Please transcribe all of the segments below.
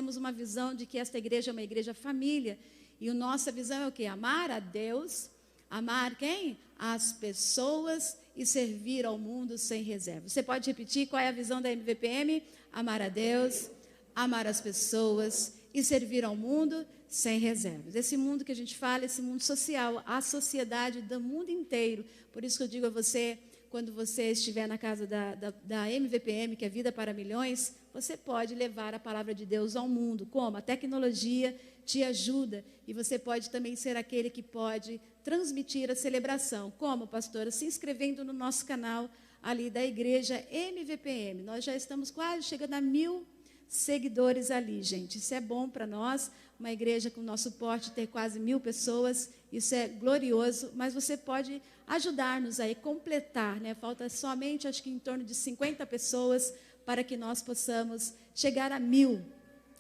temos uma visão de que esta igreja é uma igreja família. E a nossa visão é o quê? Amar a Deus, amar quem? As pessoas e servir ao mundo sem reserva. Você pode repetir qual é a visão da MVPM? Amar a Deus, amar as pessoas e servir ao mundo sem reservas. Esse mundo que a gente fala, esse mundo social, a sociedade do mundo inteiro. Por isso que eu digo a você, quando você estiver na casa da MVPM, que é Vida para Milhões, você pode levar a palavra de Deus ao mundo. Como? A tecnologia te ajuda e você pode também ser aquele que pode transmitir a celebração. Como, pastora? Se inscrevendo no nosso canal ali da igreja MVPM. Nós já estamos quase chegando a 1000 seguidores ali, gente. Isso é bom para nós, uma igreja com o nosso porte ter quase 1000 pessoas, isso é glorioso, mas você pode ajudar-nos aí, completar, né? Falta somente, acho que em torno de 50 pessoas para que nós possamos chegar a 1000,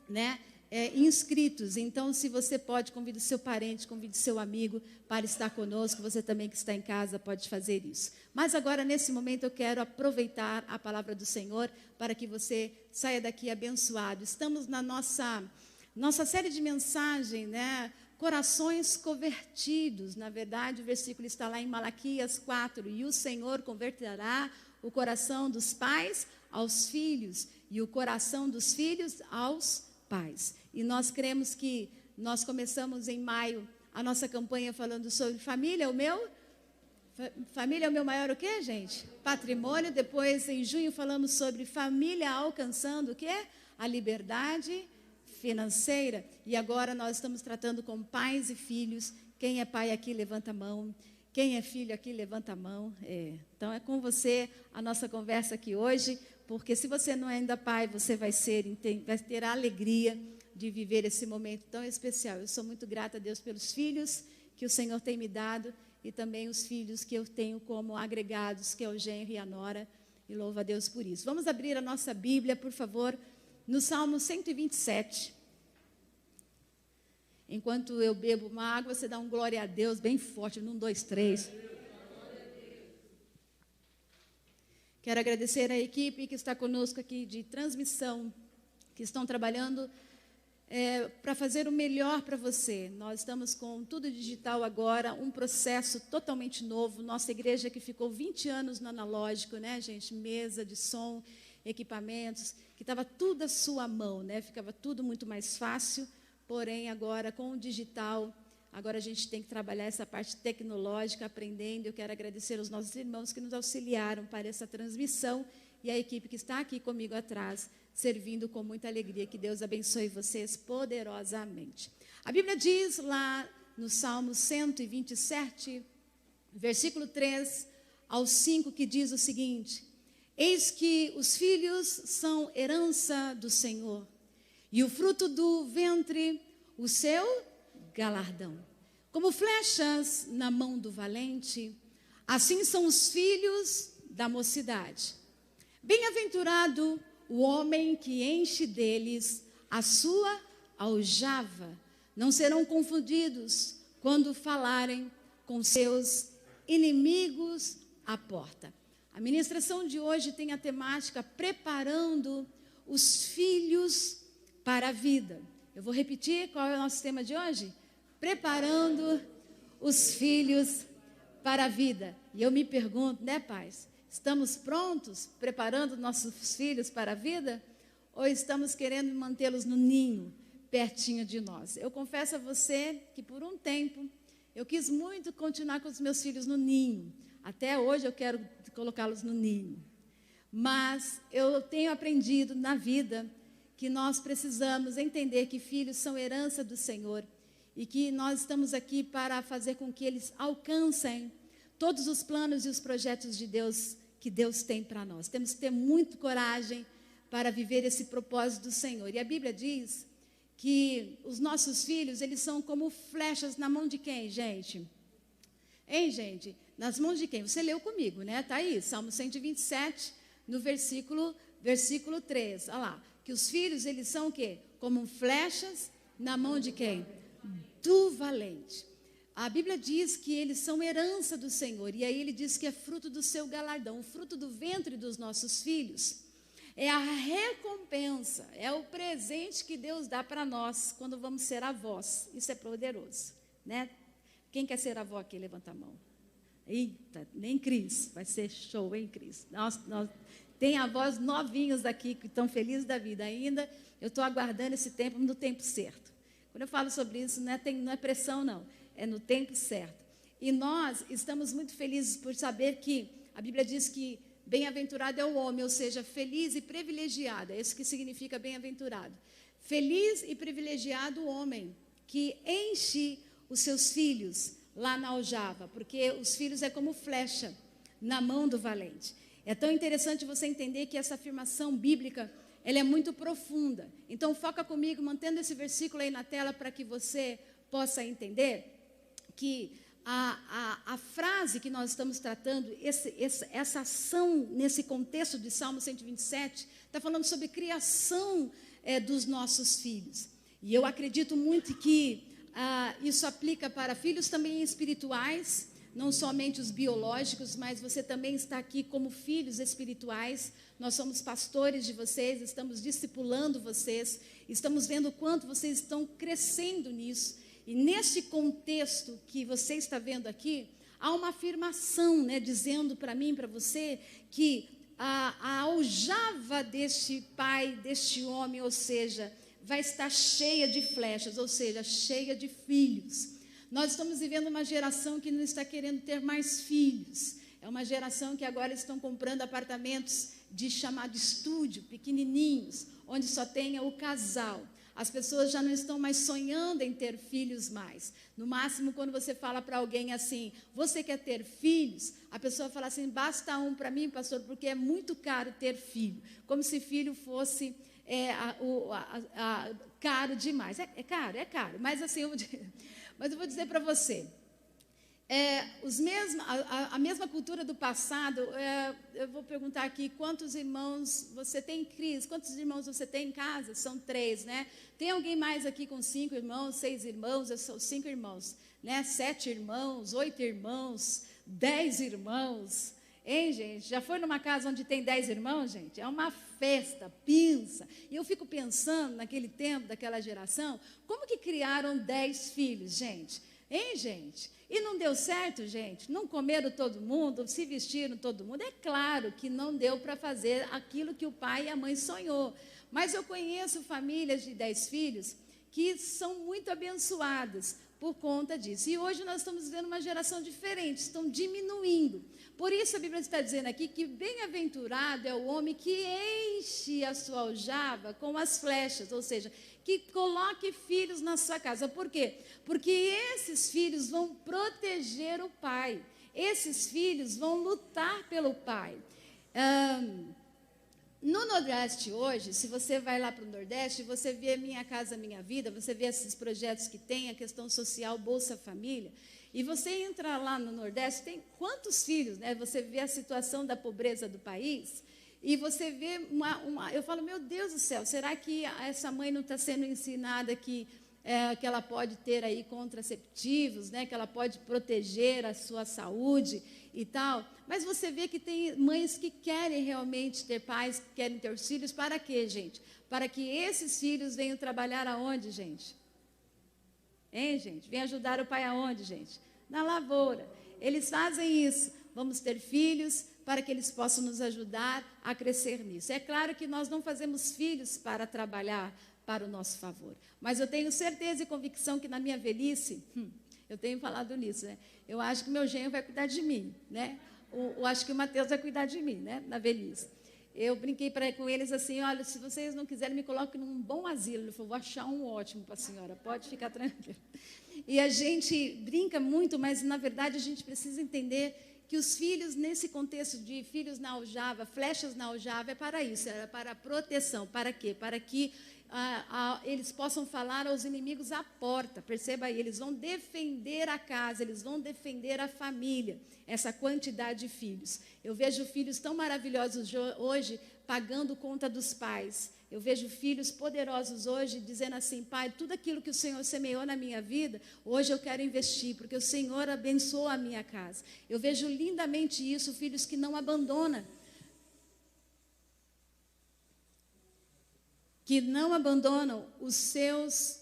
né? Inscritos. Então, se você pode, convide seu parente, convide seu amigo para estar conosco. Você também que está em casa pode fazer isso. Mas agora, nesse momento, eu quero aproveitar a palavra do Senhor para que você saia daqui abençoado. Estamos na nossa série de mensagem, né? Corações convertidos. Na verdade, o versículo está lá em Malaquias 4. E o Senhor converterá o coração dos pais aos filhos e o coração dos filhos aos pais. E nós cremos que nós começamos em maio a nossa campanha falando sobre família é o meu maior o quê, gente? Patrimônio. Depois, em junho, falamos sobre família alcançando o quê? A liberdade financeira. E agora nós estamos tratando com pais e filhos. Quem é pai aqui, levanta a mão. Quem é filho aqui, levanta a mão. Então, é com você a nossa conversa aqui hoje, porque se você não é ainda pai, você vai ter a alegria de viver esse momento tão especial. Eu sou muito grata a Deus pelos filhos que o Senhor tem me dado e também os filhos que eu tenho como agregados, que é o genro e a nora, e louvo a Deus por isso. Vamos abrir a nossa Bíblia, por favor, no Salmo 127. Enquanto eu bebo uma água, você dá um glória a Deus bem forte, 1, 2, 3. Quero agradecer a equipe que está conosco aqui de transmissão, que estão trabalhando para fazer o melhor para você. Nós estamos com tudo digital agora, um processo totalmente novo. Nossa igreja que ficou 20 anos no analógico, né, gente? Mesa de som, equipamentos, que estava tudo à sua mão, né? Ficava tudo muito mais fácil, porém agora com o digital, agora a gente tem que trabalhar essa parte tecnológica, aprendendo. Eu quero agradecer aos nossos irmãos que nos auxiliaram para essa transmissão e a equipe que está aqui comigo atrás, servindo com muita alegria. Que Deus abençoe vocês poderosamente. A Bíblia diz lá no Salmo 127, versículo 3 ao 5, que diz o seguinte: eis que os filhos são herança do Senhor, e o fruto do ventre o seu galardão. Como flechas na mão do valente, assim são os filhos da mocidade. Bem-aventurado o homem que enche deles a sua aljava. Não serão confundidos quando falarem com seus inimigos à porta. A ministração de hoje tem a temática preparando os filhos para a vida. Eu vou repetir qual é o nosso tema de hoje? Preparando os filhos para a vida. E eu me pergunto, né, pais? Estamos prontos, preparando nossos filhos para a vida? Ou estamos querendo mantê-los no ninho, pertinho de nós? Eu confesso a você que por um tempo eu quis muito continuar com os meus filhos no ninho. Até hoje eu quero colocá-los no ninho. Mas eu tenho aprendido na vida que nós precisamos entender que filhos são herança do Senhor e que nós estamos aqui para fazer com que eles alcancem todos os planos e os projetos de Deus que Deus tem para nós. Temos que ter muita coragem para viver esse propósito do Senhor. E a Bíblia diz que os nossos filhos, eles são como flechas na mão de quem, gente? Hein, gente? Nas mãos de quem? Você leu comigo, né? Está aí, Salmo 127, no versículo 3. Olha lá, que os filhos, eles são o quê? Como flechas na mão de quem? Do valente. A Bíblia diz que eles são herança do Senhor. E aí ele diz que é fruto do seu galardão, o fruto do ventre dos nossos filhos. É a recompensa, é o presente que Deus dá para nós quando vamos ser avós. Isso é poderoso, né? Quem quer ser avó aqui? Levanta a mão. Eita, nem Cris, vai ser show, hein, Cris? Tem avós novinhos aqui que estão felizes da vida ainda. Eu estou aguardando esse tempo no tempo certo. Quando eu falo sobre isso, não é pressão, não. É no tempo certo. E nós estamos muito felizes por saber que a Bíblia diz que bem-aventurado é o homem, ou seja, feliz e privilegiado. É isso que significa bem-aventurado. Feliz e privilegiado o homem que enche os seus filhos lá na aljava, porque os filhos é como flecha na mão do valente. É tão interessante você entender que essa afirmação bíblica, ela é muito profunda. Então, foca comigo, mantendo esse versículo aí na tela para que você possa entender que a frase que nós estamos tratando, essa ação nesse contexto de Salmo 127, está falando sobre criação dos nossos filhos. E eu acredito muito que isso aplica para filhos também espirituais, não somente os biológicos, mas você também está aqui como filhos espirituais. Nós somos pastores de vocês, estamos discipulando vocês, estamos vendo o quanto vocês estão crescendo nisso. E nesse contexto que você está vendo aqui, há uma afirmação, né, dizendo para mim, para você, que a aljava deste pai, deste homem, ou seja, vai estar cheia de flechas, ou seja, cheia de filhos. Nós estamos vivendo uma geração que não está querendo ter mais filhos. É uma geração que agora estão comprando apartamentos de chamado estúdio, pequenininhos, onde só tenha o casal. As pessoas já não estão mais sonhando em ter filhos mais. No máximo, quando você fala para alguém assim, você quer ter filhos? A pessoa fala assim, basta um para mim, pastor, porque é muito caro ter filho. Como se filho fosse caro demais. É caro. Mas assim, eu vou dizer para você, a mesma cultura do passado, eu vou perguntar aqui, quantos irmãos você tem, Cris? Quantos irmãos você tem em casa? São 3, né? Tem alguém mais aqui com 5 irmãos, 6 irmãos? Eu sou 5 irmãos, né? 7 irmãos, 8 irmãos, 10 irmãos. Hein, gente? Já foi numa casa onde tem 10 irmãos, gente? É uma festa, pinça. E eu fico pensando, naquele tempo, daquela geração, como que criaram 10 filhos, gente? Hein, gente? E não deu certo, gente? Não comeram todo mundo, se vestiram todo mundo? É claro que não deu para fazer aquilo que o pai e a mãe sonhou. Mas eu conheço famílias de 10 filhos que são muito abençoadas por conta disso. E hoje nós estamos vivendo uma geração diferente, estão diminuindo. Por isso a Bíblia está dizendo aqui que bem-aventurado é o homem que enche a sua aljava com as flechas, ou seja, que coloque filhos na sua casa. Por quê? Porque esses filhos vão proteger o pai. Esses filhos vão lutar pelo pai. No Nordeste hoje, se você vai lá para o Nordeste, você vê Minha Casa Minha Vida, você vê esses projetos que tem, a questão social, Bolsa Família, e você entra lá no Nordeste, tem quantos filhos, né? Você vê a situação da pobreza do país, e você vê eu falo, meu Deus do céu, será que essa mãe não está sendo ensinada que ela pode ter aí contraceptivos, né? Que ela pode proteger a sua saúde e tal? Mas você vê que tem mães que querem realmente ter pais, que querem ter os filhos, para quê, gente? Para que esses filhos venham trabalhar aonde, gente? Hein, gente? Vem ajudar o pai aonde, gente? Na lavoura. Eles fazem isso. Vamos ter filhos para que eles possam nos ajudar a crescer nisso. É claro que nós não fazemos filhos para trabalhar para o nosso favor. Mas eu tenho certeza e convicção que na minha velhice, eu tenho falado nisso, né? Eu acho que meu genro vai cuidar de mim, né? Eu acho que o Mateus vai cuidar de mim, né? Na velhice. Eu brinquei com eles assim, olha, se vocês não quiserem, me coloquem num bom asilo. Ele falou, vou achar um ótimo para a senhora, pode ficar tranquila. E a gente brinca muito, mas na verdade a gente precisa entender que os filhos, nesse contexto de filhos na aljava, flechas na aljava, é para isso, é para proteção. Para quê? Para que eles possam falar aos inimigos à porta. Perceba aí, eles vão defender a casa, eles vão defender a família, essa quantidade de filhos. Eu vejo filhos tão maravilhosos hoje pagando conta dos pais. Eu vejo filhos poderosos hoje dizendo assim, pai, tudo aquilo que o Senhor semeou na minha vida, hoje eu quero investir, porque o Senhor abençoou a minha casa. Eu vejo lindamente isso, filhos que não abandonam. que não abandonam os seus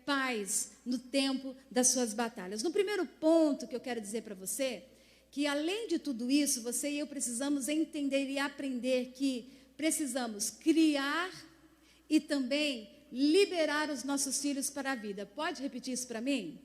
pais no tempo das suas batalhas. No primeiro ponto que eu quero dizer para você, que além de tudo isso, você e eu precisamos entender e aprender que precisamos criar e também liberar os nossos filhos para a vida. Pode repetir isso para mim?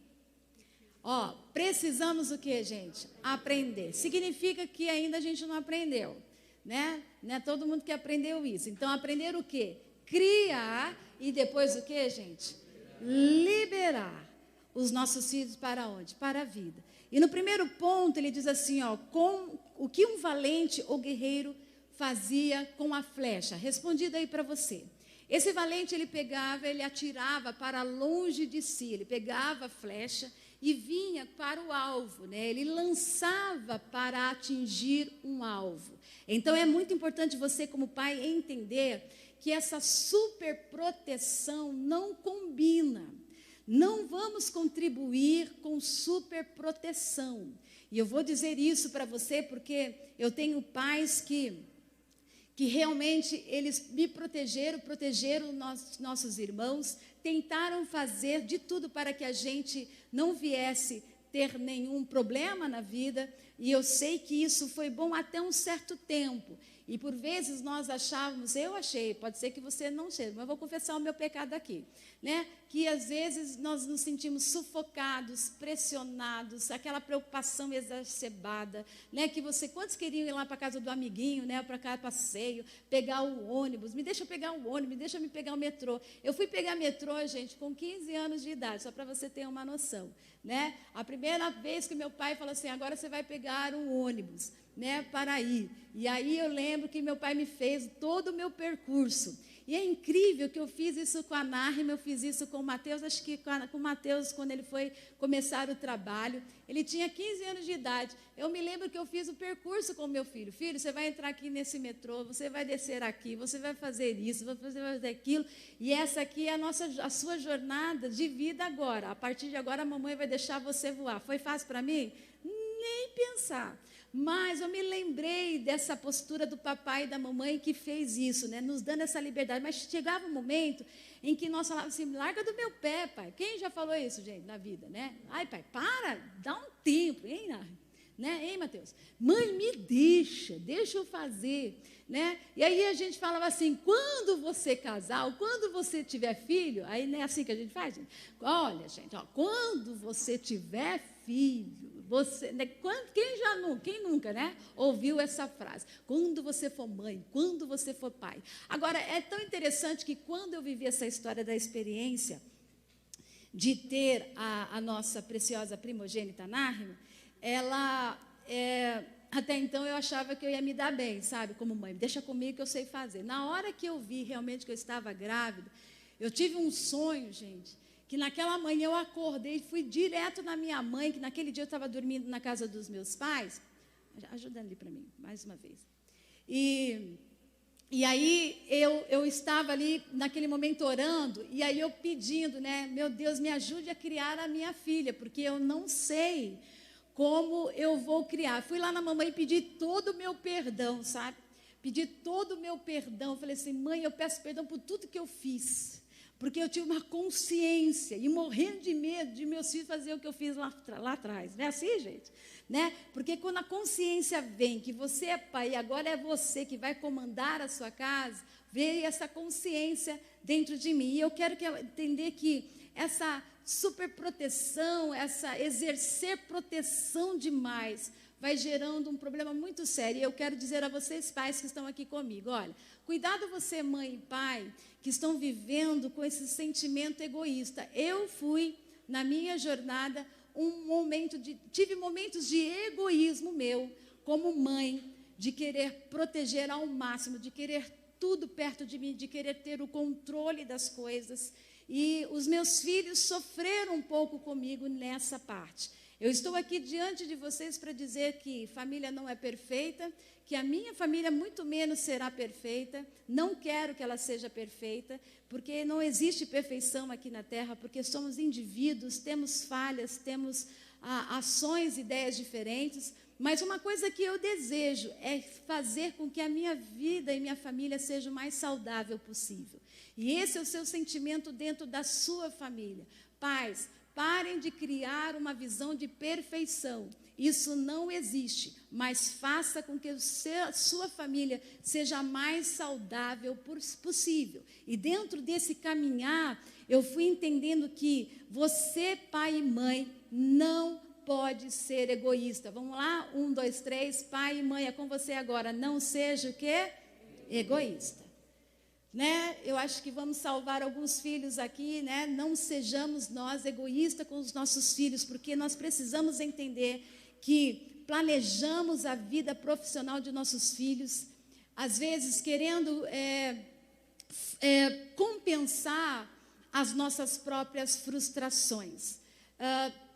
Precisamos o que, gente? Aprender. Significa que ainda a gente não aprendeu, né? Não é todo mundo que aprendeu isso. Então, aprender o quê? Criar e depois o que, gente? Liberar os nossos filhos para onde? Para a vida. E no primeiro ponto ele diz assim, com o que um valente ou guerreiro fazia com a flecha? Respondido aí para você. Esse valente, ele pegava, ele atirava para longe de si, ele pegava a flecha e vinha para o alvo, né? Ele lançava para atingir um alvo. Então é muito importante você, como pai, entender que essa superproteção não combina. Não vamos contribuir com superproteção. E eu vou dizer isso para você porque eu tenho pais que realmente eles me protegeram nossos irmãos, tentaram fazer de tudo para que a gente não viesse ter nenhum problema na vida, e eu sei que isso foi bom até um certo tempo. E por vezes nós achávamos, eu achei, pode ser que você não seja, mas eu vou confessar o meu pecado aqui, né? Que às vezes nós nos sentimos sufocados, pressionados, aquela preocupação exacerbada, né? Que quantos queriam ir lá para a casa do amiguinho, né? Para cá, passeio, pegar o ônibus, me deixa eu pegar o ônibus, me deixa eu pegar o metrô. Eu fui pegar metrô, gente, com 15 anos de idade, só para você ter uma noção, né? A primeira vez que meu pai falou assim, agora você vai pegar um ônibus, né, para ir. E aí eu lembro que meu pai me fez todo o meu percurso. E é incrível que eu fiz isso com a Narma, eu fiz isso com o Mateus, acho que com o Mateus, quando ele foi começar o trabalho. Ele tinha 15 anos de idade. Eu me lembro que eu fiz o percurso com o meu filho. Filho, você vai entrar aqui nesse metrô, você vai descer aqui, você vai fazer isso, você vai fazer aquilo. E essa aqui é a sua jornada de vida agora. A partir de agora, a mamãe vai deixar você voar. Foi fácil para mim? Nem pensar. Mas eu me lembrei dessa postura do papai e da mamãe que fez isso, né? Nos dando essa liberdade. Mas chegava um momento em que nós falávamos assim, larga do meu pé, pai. Quem já falou isso, gente, na vida, né? Ai, pai, para, dá um tempo, hein, né? Hein, Mateus? Mãe, me deixa eu fazer, né? E aí a gente falava assim, quando você casar, ou quando você tiver filho, aí não é assim que a gente faz, gente? Olha, gente, quando você tiver filho, você, né, quem nunca, né, ouviu essa frase? Quando você for mãe, quando você for pai. Agora, é tão interessante que quando eu vivi essa história da experiência de ter a nossa preciosa primogênita Narma, ela, até então eu achava que eu ia me dar bem, sabe, como mãe, deixa comigo que eu sei fazer. Na hora que eu vi realmente que eu estava grávida, eu tive um sonho, gente, que naquela manhã eu acordei e fui direto na minha mãe, que naquele dia eu estava dormindo na casa dos meus pais, ajudando ali para mim, mais uma vez. E aí eu estava ali naquele momento orando, e aí eu pedindo, né, meu Deus, me ajude a criar a minha filha, porque eu não sei como eu vou criar. Fui lá na mamãe e pedi todo o meu perdão, sabe? Pedi todo o meu perdão, falei assim, mãe, eu peço perdão por tudo que eu fiz, porque eu tive uma consciência e morrendo de medo de meus filhos fazer o que eu fiz lá atrás. Não é assim, gente? Né? Porque quando a consciência vem que você é pai e agora é você que vai comandar a sua casa, veio essa consciência dentro de mim. E eu quero entender que essa superproteção, essa exercer proteção demais, vai gerando um problema muito sério. E eu quero dizer a vocês, pais que estão aqui comigo, olha, cuidado você, mãe e pai, que estão vivendo com esse sentimento egoísta. Eu fui, na minha jornada, tive momentos de egoísmo meu, como mãe, de querer proteger ao máximo, de querer tudo perto de mim, de querer ter o controle das coisas. E os meus filhos sofreram um pouco comigo nessa parte. Eu estou aqui diante de vocês para dizer que família não é perfeita, que a minha família muito menos será perfeita, não quero que ela seja perfeita, porque não existe perfeição aqui na Terra, porque somos indivíduos, temos falhas, temos ações, ideias diferentes, Mas uma coisa que eu desejo é fazer com que a minha vida e minha família seja o mais saudável possível. E esse é o seu sentimento dentro da sua família. Pais, parem de criar uma visão de perfeição. Isso não existe, mas faça com que a sua família seja a mais saudável possível. E dentro desse caminhar, eu fui entendendo que você, pai e mãe, não pode ser egoísta. Vamos lá? 1, 2, 3. Pai e mãe, é com você agora. Não seja o quê? Egoísta. Né? Eu acho que vamos salvar alguns filhos aqui, né? Não sejamos nós egoístas com os nossos filhos, porque nós precisamos entender que planejamos a vida profissional de nossos filhos, às vezes querendo compensar as nossas próprias frustrações.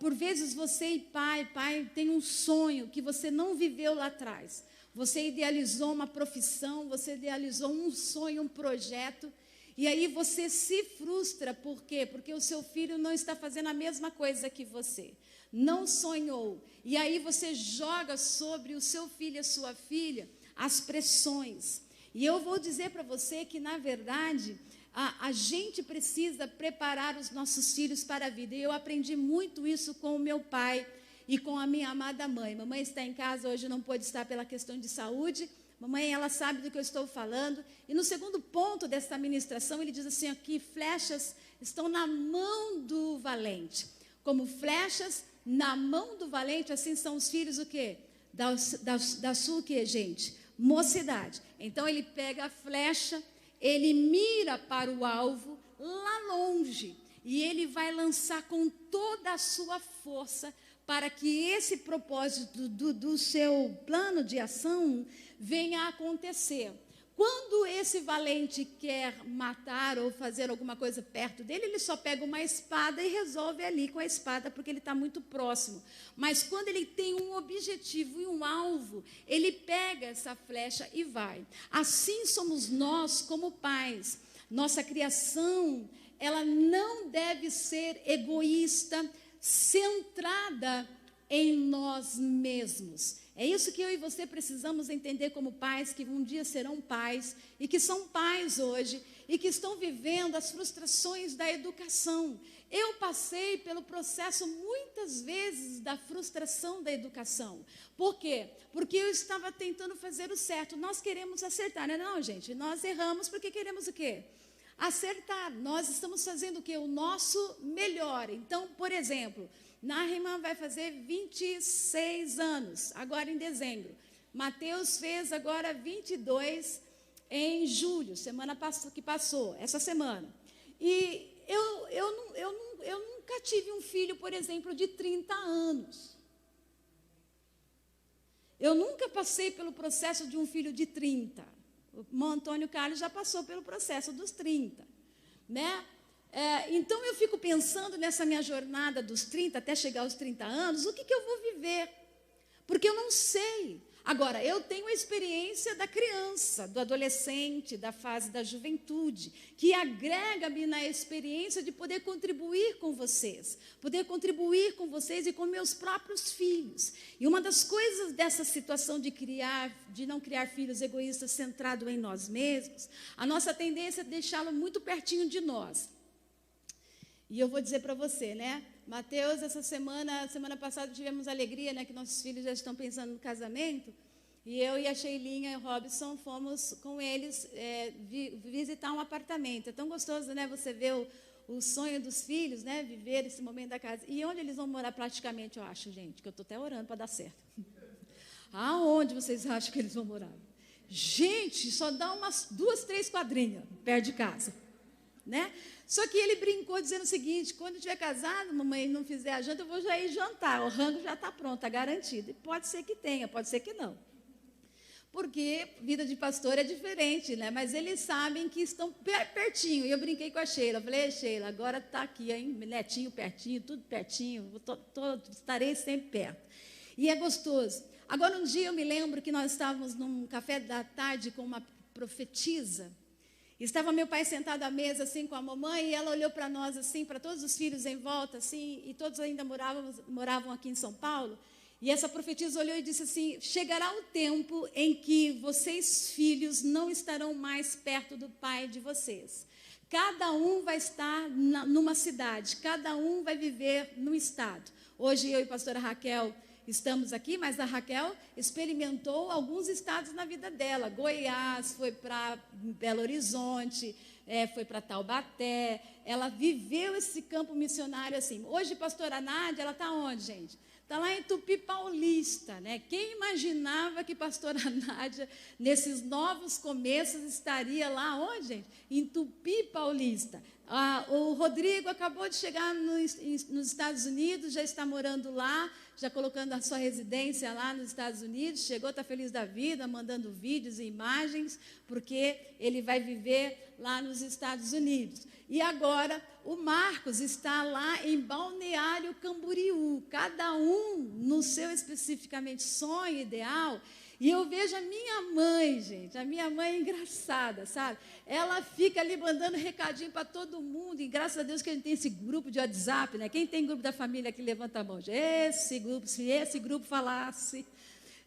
Por vezes você e pai tem um sonho que você não viveu lá atrás. Você idealizou uma profissão, você idealizou um sonho, um projeto, e aí você se frustra. Por quê? Porque o seu filho não está fazendo a mesma coisa que você. Não sonhou. E aí você joga sobre o seu filho e a sua filha as pressões. E eu vou dizer para você que, na verdade, a gente precisa preparar os nossos filhos para a vida. E eu aprendi muito isso com o meu pai e com a minha amada mãe. Mamãe está em casa, hoje não pôde estar pela questão de saúde. Mamãe, ela sabe do que eu estou falando. E no segundo ponto desta ministração, ele diz assim, aqui, flechas estão na mão do valente. Como flechas na mão do valente, assim são os filhos o quê? Da sua o quê, gente? Mocidade. Então, ele pega a flecha, ele mira para o alvo, lá longe, e ele vai lançar com toda a sua força para que esse propósito do seu plano de ação venha a acontecer. Quando esse valente quer matar ou fazer alguma coisa perto dele, ele só pega uma espada e resolve ali com a espada, porque ele está muito próximo. Mas quando ele tem um objetivo e um alvo, ele pega essa flecha e vai. Assim somos nós como pais. Nossa criação, ela não deve ser egoísta, centrada em nós mesmos. É isso que eu e você precisamos entender como pais, que um dia serão pais, e que são pais hoje, e que estão vivendo as frustrações da educação. Eu passei pelo processo, muitas vezes, da frustração da educação. Por quê? Porque eu estava tentando fazer o certo. Nós queremos acertar, né? Não, gente, nós erramos porque queremos o quê? Acertar. Nós estamos fazendo o quê? O nosso melhor. Então, por exemplo, Nahima vai fazer 26 anos, agora em dezembro. Mateus fez agora 22 em julho, semana que passou, essa semana. E eu nunca tive um filho, por exemplo, de 30 anos. Eu nunca passei pelo processo de um filho de 30. O Antônio Carlos já passou pelo processo dos 30, né? Então eu fico pensando nessa minha jornada dos 30 até chegar aos 30 anos, o que eu vou viver? Porque eu não sei. Agora, eu tenho a experiência da criança, do adolescente, da fase da juventude, que agrega-me na experiência de poder contribuir com vocês e com meus próprios filhos. E uma das coisas dessa situação de não criar filhos egoístas centrado em nós mesmos, a nossa tendência é deixá-lo muito pertinho de nós. E eu vou dizer para você, né? Mateus, semana passada tivemos alegria, né? Que nossos filhos já estão pensando no casamento. E eu e a Sheilinha e o Robson fomos com eles visitar um apartamento. É tão gostoso, né? Você ver o sonho dos filhos, né? Viver esse momento da casa. E onde eles vão morar praticamente, eu acho, gente, que eu estou até orando para dar certo. Aonde vocês acham que eles vão morar? Gente, só dá umas 2, 3 quadrinhas perto de casa. Né? Só que ele brincou dizendo o seguinte, quando eu estiver casado, mamãe não fizer a janta, eu vou já ir jantar, o rango já está pronto, está garantido. E pode ser que tenha, pode ser que não. Porque vida de pastor é diferente, né? Mas eles sabem que estão pertinho. E eu brinquei com a Sheila, falei, Sheila, agora está aqui, hein? Netinho pertinho, tudo pertinho, estarei sempre perto. E é gostoso. Agora, um dia eu me lembro que nós estávamos num café da tarde com uma profetisa. Estava meu pai sentado à mesa, assim, com a mamãe, e ela olhou para nós, assim, para todos os filhos em volta, assim, e todos ainda moravam aqui em São Paulo, E essa profetisa olhou e disse assim: chegará o tempo em que vocês, filhos, não estarão mais perto do pai de vocês. Cada um vai estar numa cidade, cada um vai viver num estado. Hoje eu e a pastora Raquel estamos aqui, mas a Raquel experimentou alguns estados na vida dela. Goiás, foi para Belo Horizonte, foi para Taubaté. Ela viveu esse campo missionário assim. Hoje, pastora Nádia, ela está onde, gente? Está lá em Tupi Paulista, né? Quem imaginava que pastora Nádia, nesses novos começos, estaria lá onde, gente? Em Tupi Paulista. O Rodrigo acabou de chegar nos Estados Unidos, já está morando lá, já colocando a sua residência lá nos Estados Unidos, chegou, está feliz da vida, mandando vídeos e imagens, porque ele vai viver lá nos Estados Unidos. E agora o Marcos está lá em Balneário Camboriú, cada um no seu especificamente sonho ideal. E eu vejo a minha mãe, gente, a minha mãe é engraçada, sabe? Ela fica ali mandando recadinho para todo mundo, e graças a Deus que a gente tem esse grupo de WhatsApp, né? Quem tem grupo da família aqui, levanta a mão. Esse grupo, se esse grupo falasse,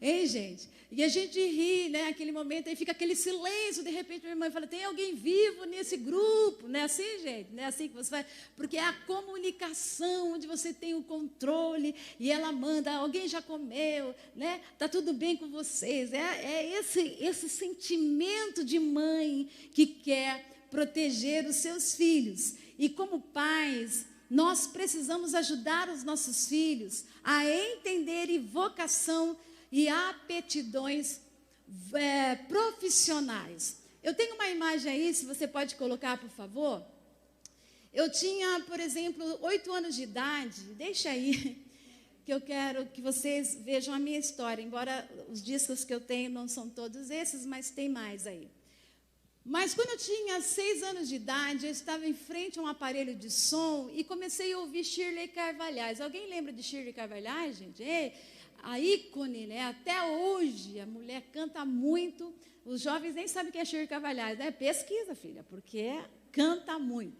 hein, gente? E a gente ri, né? Aquele momento, aí fica aquele silêncio, de repente minha mãe fala: tem alguém vivo nesse grupo? Não é assim, gente? Não é assim que você faz? Porque é a comunicação, onde você tem o controle, e ela manda: alguém já comeu, né? Está tudo bem com vocês. É esse sentimento de mãe que quer proteger os seus filhos. E como pais, nós precisamos ajudar os nossos filhos a entenderem vocação e aptidões profissionais. Eu tenho uma imagem aí, se você pode colocar, por favor. Eu tinha, por exemplo, 8 anos de idade. Deixa aí, que eu quero que vocês vejam a minha história, embora os discos que eu tenho não são todos esses, mas tem mais aí. Mas quando eu tinha 6 anos de idade, eu estava em frente a um aparelho de som e comecei a ouvir Shirley Carvalhais. Alguém lembra de Shirley Carvalhais, gente? A ícone, né? Até hoje, a mulher canta muito. Os jovens nem sabem quem é Shirley Carvalhais, né? Pesquisa, filha, porque canta muito.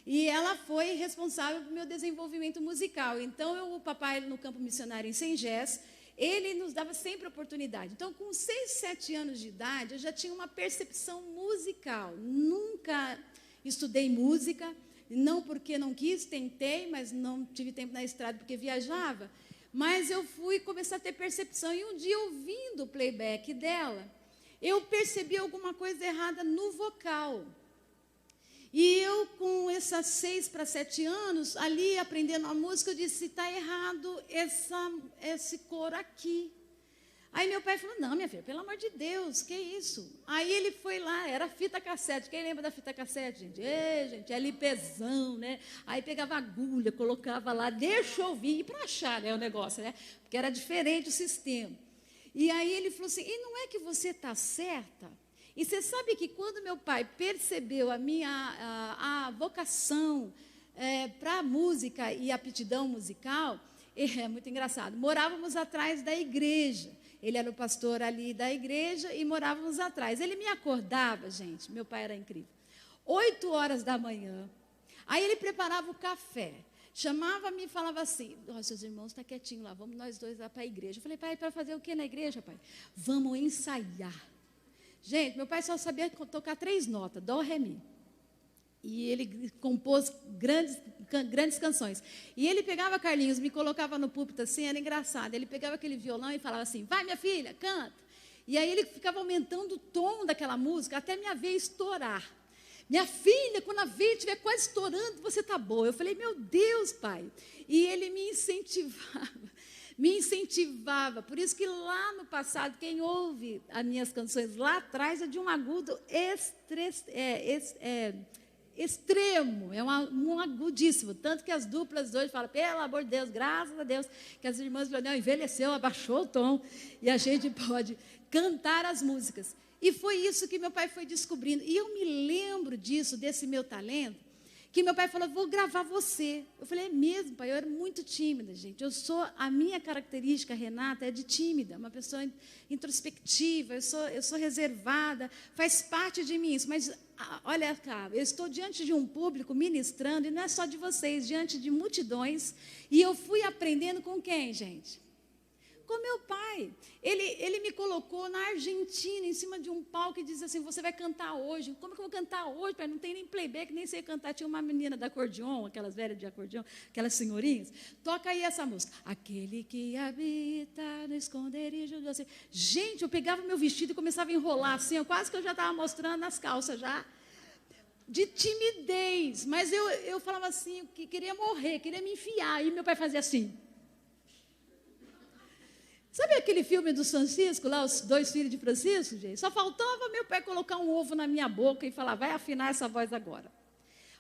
E ela foi responsável pelo meu desenvolvimento musical. Então, o papai, no campo missionário em Sengés, ele nos dava sempre oportunidade. Então, com 6, 7 anos de idade, eu já tinha uma percepção musical. Nunca estudei música, não porque não quis, tentei, mas não tive tempo na estrada porque viajava. Mas eu fui começar a ter percepção. E um dia, ouvindo o playback dela, eu percebi alguma coisa errada no vocal. E eu, com esses 6 para 7 anos, ali aprendendo a música, eu disse: está errado esse coro aqui. Aí meu pai falou: não, minha filha, pelo amor de Deus, que isso? Aí ele foi lá, era fita cassete. Quem lembra da fita cassete, gente? Gente, LPzão, né? Aí pegava agulha, colocava lá, deixa eu ouvir, e para achar, né, o negócio, né? Porque era diferente o sistema. E aí ele falou assim: e não é que você está certa? E você sabe que quando meu pai percebeu a minha a vocação para a música e aptidão musical, é muito engraçado, morávamos atrás da igreja. Ele era o pastor ali da igreja e morávamos atrás. Ele me acordava, gente, meu pai era incrível, 8 horas da manhã. Aí ele preparava o café, chamava-me e falava assim: seus irmãos estão quietinhos lá, vamos nós dois lá para a igreja. Eu falei: pai, para fazer o que na igreja, pai? Vamos ensaiar. Gente, meu pai só sabia tocar 3 notas, dó, ré, mi. E ele compôs grandes canções. E ele pegava, Carlinhos, me colocava no púlpito assim, era engraçado. Ele pegava aquele violão e falava assim: vai, minha filha, canta. E aí ele ficava aumentando o tom daquela música até minha veia estourar. Minha filha, quando a veia estiver quase estourando, você está boa. Eu falei: meu Deus, pai. E ele me incentivava. Por isso que lá no passado, quem ouve as minhas canções lá atrás é de um agudo extremo, um agudíssimo. Tanto que as duplas hoje falam: pelo amor de Deus, graças a Deus, que as irmãs falam: não, envelheceu, abaixou o tom, e a gente pode cantar as músicas. E foi isso que meu pai foi descobrindo. E eu me lembro disso, desse meu talento, que meu pai falou: vou gravar você. Eu falei: é mesmo, pai? Eu era muito tímida, gente. A minha característica, Renata, é de tímida, uma pessoa introspectiva, eu sou reservada, faz parte de mim isso. Mas, olha cá, eu estou diante de um público ministrando, e não é só de vocês, diante de multidões, e eu fui aprendendo com quem, gente? com meu pai. Ele me colocou na Argentina, em cima de um palco, e disse assim, você vai cantar hoje. Como que eu vou cantar hoje, pai? Não tem nem playback, nem sei cantar. Tinha uma menina da acordeon, aquelas velhas de acordeon, aquelas senhorinhas. Toca aí essa música. Aquele que habita no esconderijo do Senhor. Gente, eu pegava meu vestido e começava a enrolar assim, quase que eu já estava mostrando as calças já. De timidez. Mas eu falava assim, que queria morrer, queria me enfiar. E meu pai fazia assim. Sabe aquele filme do Francisco, lá, os 2 filhos de Francisco, gente? Só faltava meu pai colocar um ovo na minha boca e falar, vai afinar essa voz agora.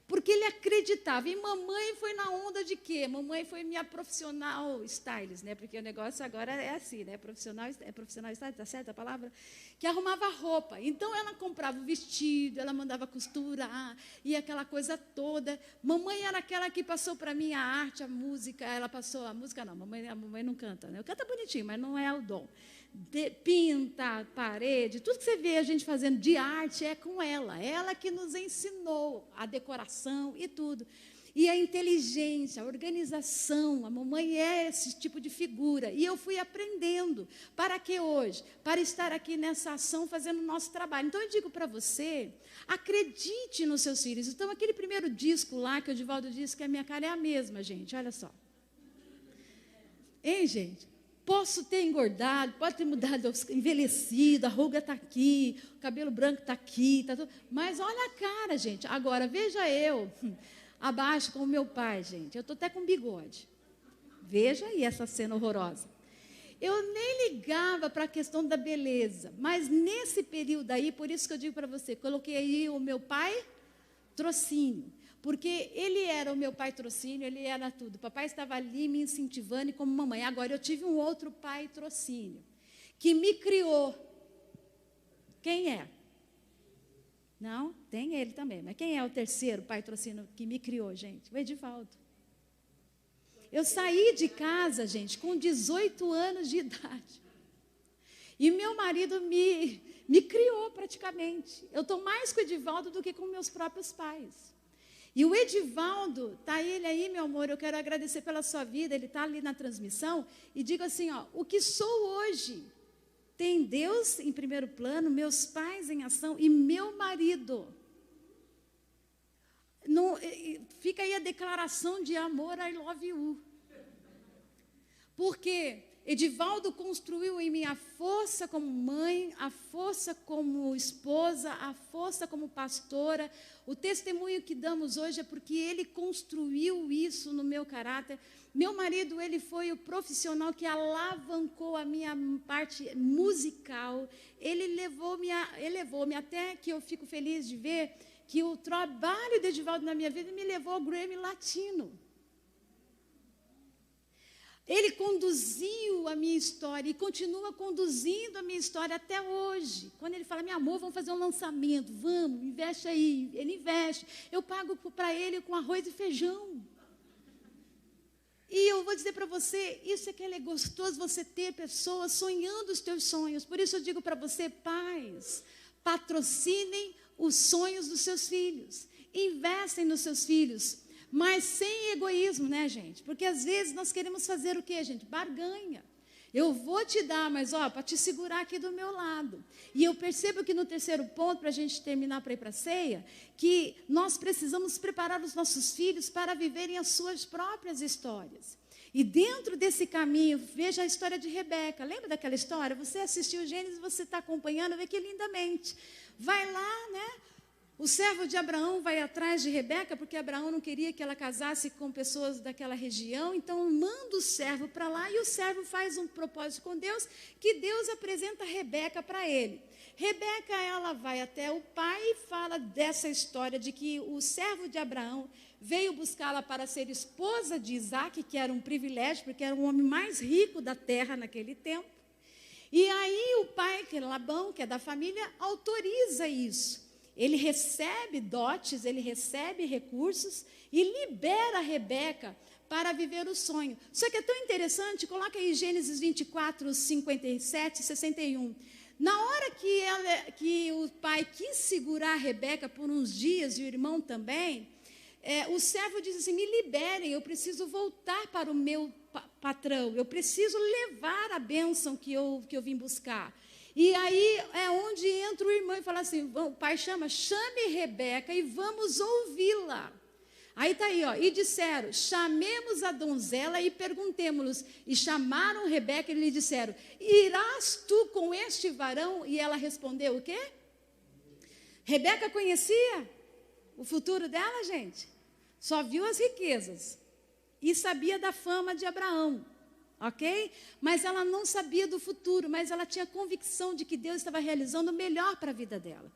Porque ele acreditava. E mamãe foi na onda de quê? Mamãe foi minha profissional stylist, né? Porque o negócio agora é assim, né? Profissional stylist, tá certa a palavra? Que arrumava roupa. Então, ela comprava o vestido, ela mandava costurar, e aquela coisa toda. Mamãe era aquela que passou para mim a arte, a música. Ela passou a música, não, a mamãe não canta, né? Canta bonitinho, mas não é o dom. Pinta, parede, tudo que você vê a gente fazendo de arte é com ela que nos ensinou a decoração e tudo. E a inteligência, a organização, a mamãe é esse tipo de figura. E eu fui aprendendo. Para que hoje? Para estar aqui nessa ação fazendo o nosso trabalho. Então eu digo para você, acredite nos seus filhos. Então aquele primeiro disco lá que o Edivaldo disse que a minha cara é a mesma, gente, olha só. Hein, gente? Posso ter engordado, pode ter mudado, envelhecido, a ruga está aqui, o cabelo branco está aqui, tá tudo, mas olha a cara, gente. Agora, veja eu, abaixo com o meu pai, gente. Eu estou até com bigode. Veja aí essa cena horrorosa. Eu nem ligava para a questão da beleza, mas nesse período aí, por isso que eu digo para você, coloquei aí o meu pai trocínio. Porque ele era o meu pai trocínio, ele era tudo. Papai estava ali me incentivando e como mamãe. Agora, eu tive um outro pai trocínio, que me criou. Quem é? Não, tem ele também. Mas quem é o terceiro pai trocínio que me criou, gente? O Edivaldo. Eu saí de casa, gente, com 18 anos de idade. E meu marido me criou praticamente. Eu estou mais com o Edivaldo do que com meus próprios pais. E o Edivaldo, está ele aí, meu amor, eu quero agradecer pela sua vida, ele está ali na transmissão, e digo assim, ó, o que sou hoje, tem Deus em primeiro plano, meus pais em ação e meu marido. Não, fica aí a declaração de amor, I love you. Porque Edivaldo construiu em mim a força como mãe, a força como esposa, a força como pastora. O testemunho que damos hoje é porque ele construiu isso no meu caráter. Meu marido, ele foi o profissional que alavancou a minha parte musical. Ele levou-me até que eu fico feliz de ver que o trabalho de Edivaldo na minha vida me levou ao Grammy Latino. Ele conduziu a minha história e continua conduzindo a minha história até hoje. Quando ele fala, meu amor, vamos fazer um lançamento, vamos, investe aí. Ele investe. Eu pago para ele com arroz e feijão. E eu vou dizer para você, isso é que é gostoso, você ter pessoas sonhando os teus sonhos. Por isso eu digo para você, pais, patrocinem os sonhos dos seus filhos. Investem nos seus filhos. Mas sem egoísmo, né, gente? Porque às vezes nós queremos fazer o quê, gente? Barganha. Eu vou te dar, mas ó, para te segurar aqui do meu lado. E eu percebo que no terceiro ponto, para a gente terminar para ir para a ceia, que nós precisamos preparar os nossos filhos para viverem as suas próprias histórias. E dentro desse caminho, veja a história de Rebeca. Lembra daquela história? Você assistiu o Gênesis, você está acompanhando, vê que lindamente. Vai lá, né? O servo de Abraão vai atrás de Rebeca, porque Abraão não queria que ela casasse com pessoas daquela região, então manda o servo para lá, e o servo faz um propósito com Deus, que Deus apresenta Rebeca para ele. Rebeca, ela vai até o pai e fala dessa história de que o servo de Abraão veio buscá-la para ser esposa de Isaac, que era um privilégio, porque era o homem mais rico da terra naquele tempo. E aí o pai, que é Labão, que é da família, autoriza isso. Ele recebe dotes, ele recebe recursos e libera a Rebeca para viver o sonho. Só que é tão interessante, coloca aí Gênesis 24, 57 e 61. Na hora que o pai quis segurar a Rebeca por uns dias, e o irmão também, o servo diz assim, me liberem, eu preciso voltar para o meu patrão, eu preciso levar a bênção que eu vim buscar. E aí é onde entra o irmão e fala assim, o pai chame Rebeca e vamos ouvi-la. Aí está aí, ó, e disseram, chamemos a donzela e perguntemos-los. E chamaram Rebeca e lhe disseram, irás tu com este varão? E ela respondeu o quê? Rebeca conhecia o futuro dela, gente? Só viu as riquezas e sabia da fama de Abraão, ok? Mas ela não sabia do futuro, mas ela tinha convicção de que Deus estava realizando o melhor para a vida dela.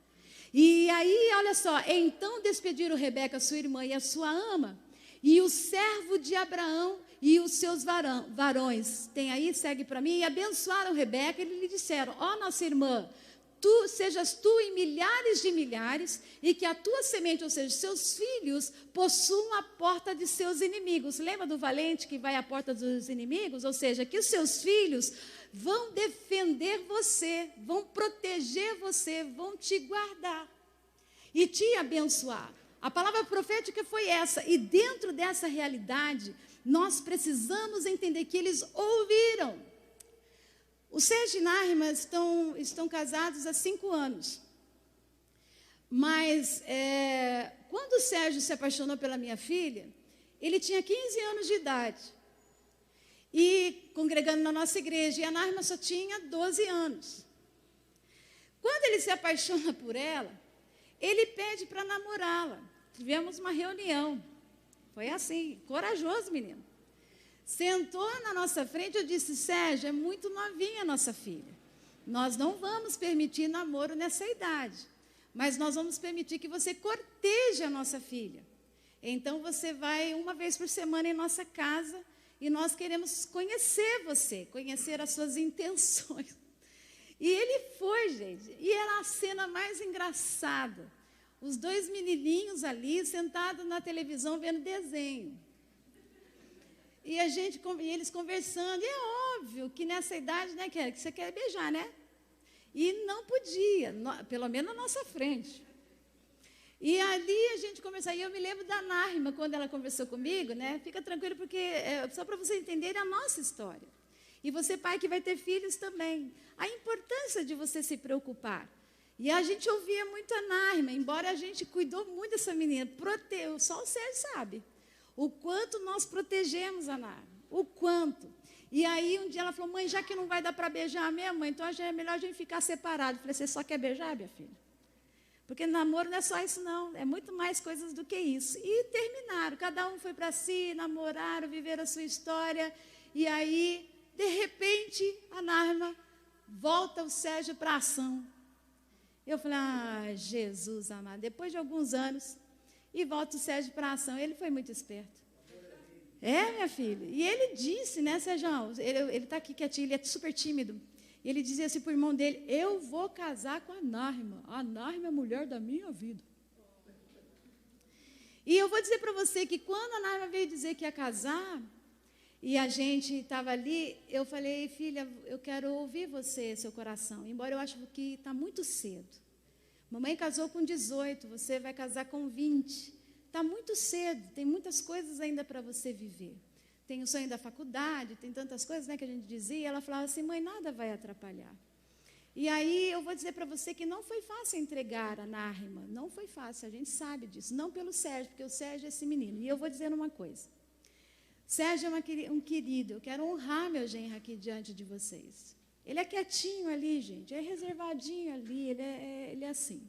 E aí, olha só, então despediram Rebeca, sua irmã e a sua ama, e o servo de Abraão e os seus varões, tem aí, segue para mim, e abençoaram Rebeca, e lhe disseram, ó nossa irmã, sejas tu em milhares de milhares, e que a tua semente, ou seja, seus filhos, possuam a porta de seus inimigos. Lembra do valente que vai à porta dos inimigos? Ou seja, que os seus filhos vão defender você, vão proteger você, vão te guardar e te abençoar. A palavra profética foi essa, e dentro dessa realidade, nós precisamos entender que eles ouviram. O Sérgio e Nájima estão casados há 5 anos. Mas, quando o Sérgio se apaixonou pela minha filha, ele tinha 15 anos de idade. E congregando na nossa igreja, e a Nájima só tinha 12 anos. Quando ele se apaixona por ela, ele pede para namorá-la. Tivemos uma reunião. Foi assim, corajoso, menino. Sentou na nossa frente, eu disse, Sérgio, é muito novinha a nossa filha. Nós não vamos permitir namoro nessa idade, mas nós vamos permitir que você corteje a nossa filha. Então, você vai uma vez por semana em nossa casa e nós queremos conhecer você, conhecer as suas intenções. E ele foi, gente, e era a cena mais engraçada. Os 2 menininhos ali, sentados na televisão, vendo desenho. E eles conversando, e é óbvio que nessa idade, né, que você quer beijar, né? E não podia, pelo menos na nossa frente. E ali a gente conversava, e eu me lembro da Nájima, quando ela conversou comigo, né? Fica tranquilo, porque só para vocês entenderem a nossa história. E você, pai, que vai ter filhos também. A importância de você se preocupar. E a gente ouvia muito a Nájima, embora a gente cuidou muito dessa menina. Só o Sérgio sabe. O quanto nós protegemos a Nájima. O quanto. E aí um dia ela falou, mãe, já que não vai dar para beijar mesmo, então é melhor a gente ficar separado. Eu falei, você só quer beijar, minha filha? Porque namoro não é só isso, não. É muito mais coisas do que isso. E terminaram. Cada um foi para si, namoraram, viveram a sua história. E aí, de repente, a Nájima volta o Sérgio para a ação. Eu falei, Jesus amado. Depois de alguns anos, e volta o Sérgio para a ação. Ele foi muito esperto. Minha filha. E ele disse, né, Sérgio? Ele está aqui quietinho, ele é super tímido. E ele dizia assim para o irmão dele, eu vou casar com a Nájima. A Nájima é a mulher da minha vida. E eu vou dizer para você que quando a Nájima veio dizer que ia casar, e a gente estava ali, eu falei, filha, eu quero ouvir você, seu coração. Embora eu acho que está muito cedo. Mamãe casou com 18, você vai casar com 20. Está muito cedo, tem muitas coisas ainda para você viver. Tem o sonho da faculdade, tem tantas coisas, né, que a gente dizia. Ela falava assim, mãe, nada vai atrapalhar. E aí eu vou dizer para você que não foi fácil entregar a Nájima. Não foi fácil, a gente sabe disso. Não pelo Sérgio, porque o Sérgio é esse menino. E eu vou dizer uma coisa. Sérgio é um querido, eu quero honrar meu genro aqui diante de vocês. Ele é quietinho ali, gente, é reservadinho ali, ele é assim.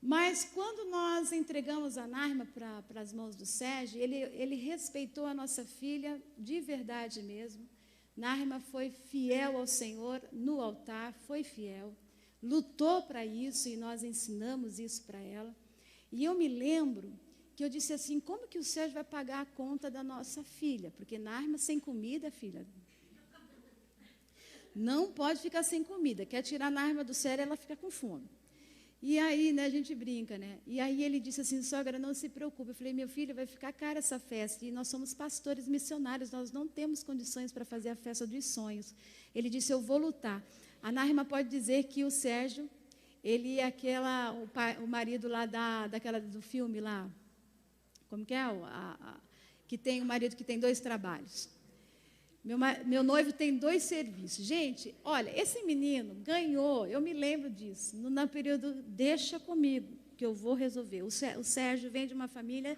Mas quando nós entregamos a Nájima para as mãos do Sérgio, ele respeitou a nossa filha de verdade mesmo. Nájima foi fiel ao Senhor no altar, foi fiel, lutou para isso e nós ensinamos isso para ela. E eu me lembro que eu disse assim, como que o Sérgio vai pagar a conta da nossa filha? Porque Nájima sem comida, filha, não pode ficar sem comida. Quer tirar a Nájima do sério, ela fica com fome. E aí, né, a gente brinca, né? E aí ele disse assim, sogra, não se preocupe. Eu falei, meu filho, vai ficar cara essa festa. E nós somos pastores missionários, nós não temos condições para fazer a festa dos sonhos. Ele disse, eu vou lutar. A Nájima pode dizer que o Sérgio, ele é o marido lá do filme lá, como que é? Que tem o marido que tem 2 trabalhos. Meu noivo tem 2 serviços. Gente, olha, esse menino ganhou, eu me lembro disso, no período deixa comigo, que eu vou resolver. O Sérgio vem de uma família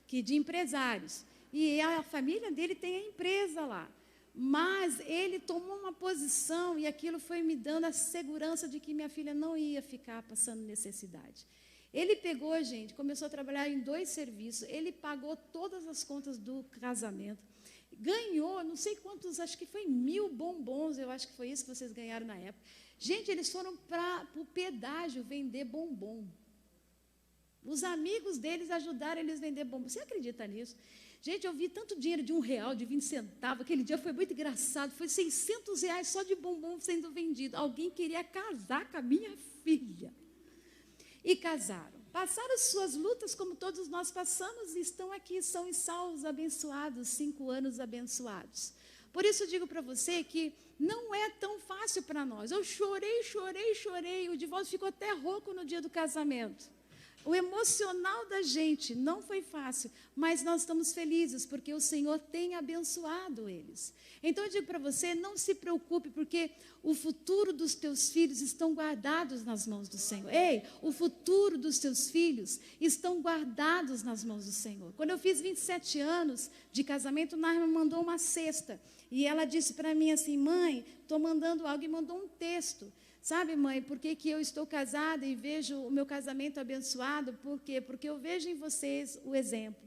de empresários. E a família dele tem a empresa lá. Mas ele tomou uma posição e aquilo foi me dando a segurança de que minha filha não ia ficar passando necessidade. Ele pegou, gente, começou a trabalhar em 2 serviços, ele pagou todas as contas do casamento, ganhou, não sei quantos, acho que foi 1.000 bombons, eu acho que foi isso que vocês ganharam na época. Gente, eles foram para o pedágio vender bombom. Os amigos deles ajudaram eles a vender bombom. Você acredita nisso? Gente, eu vi tanto dinheiro de R$1, de 20 centavos, aquele dia foi muito engraçado, foi R$600 só de bombom sendo vendido. Alguém queria casar com a minha filha. E casaram. Passaram suas lutas como todos nós passamos e estão aqui, são e salvos, abençoados, 5 anos abençoados. Por isso eu digo para você que não é tão fácil para nós. Eu chorei, o Divaldo ficou até rouco no dia do casamento. O emocional da gente não foi fácil, mas nós estamos felizes porque o Senhor tem abençoado eles. Então eu digo para você, não se preocupe, porque o futuro dos teus filhos estão guardados nas mãos do Senhor. Ei, o futuro dos teus filhos estão guardados nas mãos do Senhor. Quando eu fiz 27 anos de casamento, Narma mandou uma cesta. E ela disse para mim assim, mãe, estou mandando algo, e mandou um texto. Sabe, mãe, por que eu estou casada e vejo o meu casamento abençoado? Por quê? Porque eu vejo em vocês o exemplo.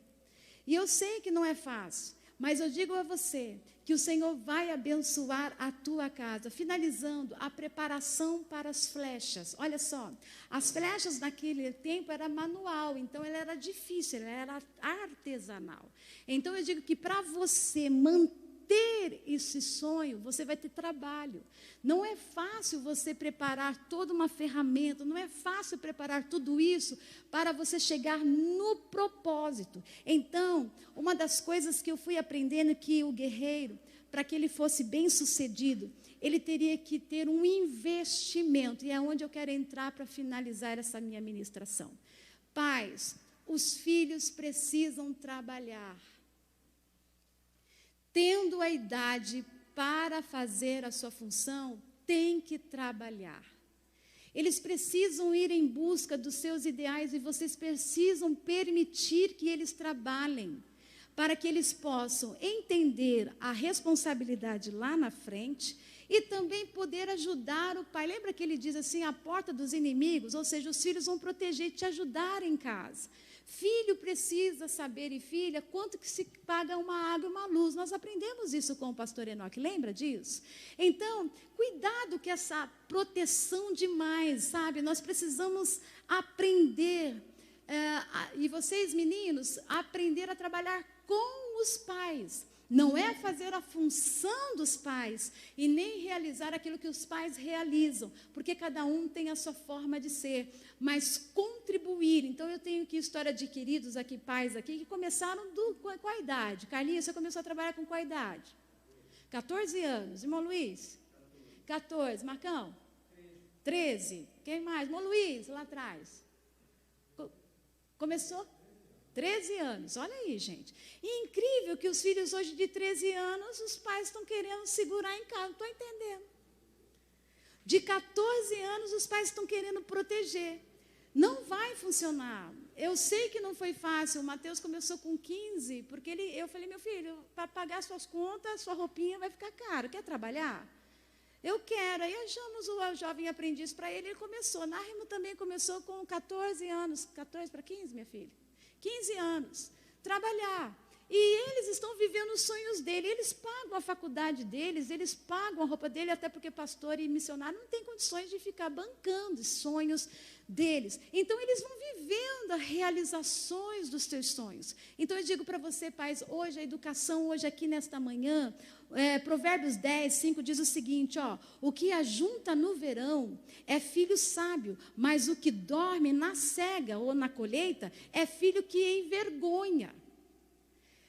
E eu sei que não é fácil, mas eu digo a você que o Senhor vai abençoar a tua casa. Finalizando, a preparação para as flechas. Olha só, as flechas naquele tempo era manual, então ela era difícil, ela era artesanal. Então eu digo que para você manter esse sonho, você vai ter trabalho. Não é fácil você preparar toda uma ferramenta, não é fácil preparar tudo isso para você chegar no propósito. Então, uma das coisas que eu fui aprendendo que o guerreiro, para que ele fosse bem-sucedido, ele teria que ter um investimento, e é onde eu quero entrar para finalizar essa minha ministração. Pais, os filhos precisam trabalhar. Tendo a idade para fazer a sua função, tem que trabalhar. Eles precisam ir em busca dos seus ideais e vocês precisam permitir que eles trabalhem, para que eles possam entender a responsabilidade lá na frente e também poder ajudar o pai. Lembra que ele diz assim, a porta dos inimigos, ou seja, os filhos vão proteger e te ajudar em casa. Filho precisa saber, e filha, quanto que se paga uma água e uma luz. Nós aprendemos isso com o pastor Enoque, lembra disso? Então, cuidado com essa proteção demais, sabe? Nós precisamos aprender, e vocês meninos, aprender a trabalhar com os pais. Não é fazer a função dos pais e nem realizar aquilo que os pais realizam, porque cada um tem a sua forma de ser, mas contribuir. Então eu tenho aqui história de queridos aqui, pais aqui, que começaram com a idade. Carlinhos, você começou a trabalhar com qual idade? 14 anos. Irmão Luiz? 14. Marcão? 13. Quem mais? Irmão Luiz, lá atrás. Começou? 13 anos, olha aí, gente. E incrível que os filhos hoje de 13 anos, os pais estão querendo segurar em casa, não estou entendendo. De 14 anos, os pais estão querendo proteger. Não vai funcionar. Eu sei que não foi fácil, o Mateus começou com 15, porque eu falei, meu filho, para pagar suas contas, sua roupinha vai ficar caro, quer trabalhar? Eu quero. Aí achamos o jovem aprendiz para ele, ele começou. Nárimo também começou com 14 anos, 14 para 15, minha filha? 15 anos, trabalhar. E eles estão vivendo os sonhos dele, eles pagam a faculdade deles, eles pagam a roupa dele, até porque pastor e missionário não tem condições de ficar bancando os sonhos deles. Então, eles vão vivendo as realizações dos seus sonhos. Então, eu digo para você, pais, hoje a educação, hoje aqui nesta manhã, Provérbios 10, 5 diz o seguinte, o que ajunta no verão é filho sábio, mas o que dorme na cega ou na colheita é filho que envergonha.